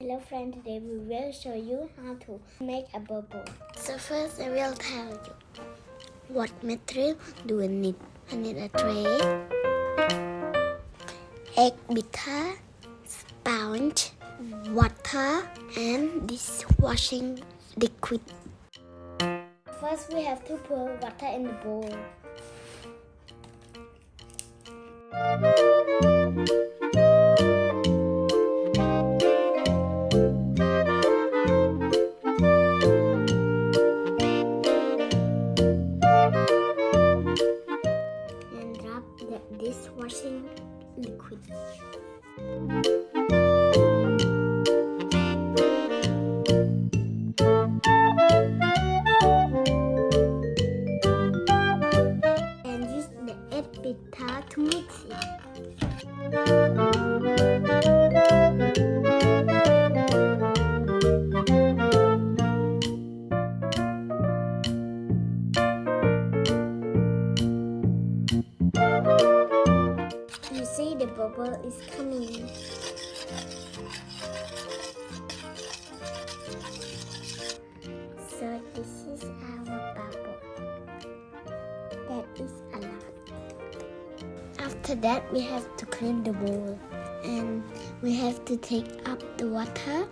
Hello friends, today we will show you how to make a bubble. So first I will tell you what material do we need. I need a tray, egg beater, sponge, water and dishwashing liquid. First we have to pour water in the bowl. The dishwashing liquid. And use the egg beater to mix You see the bubble is coming. So this is our bubble. That is a lot. After that we have to clean the bowl. And we have to take up the water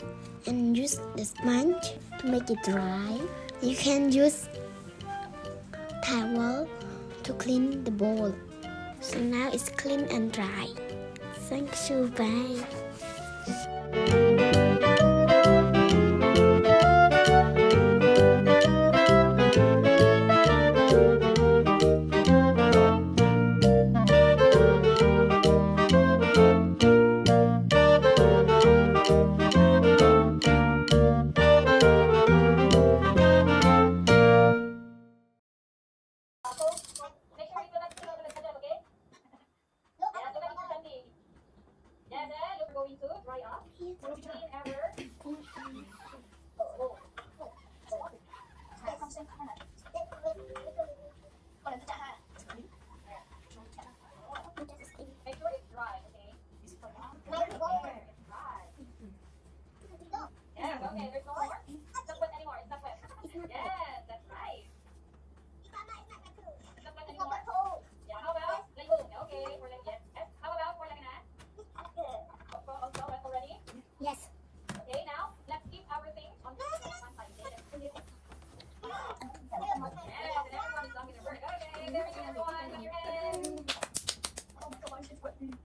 and use the sponge to make it dry. You can use towel to clean the bowl. So now it's clean and dry. Thank you, bye.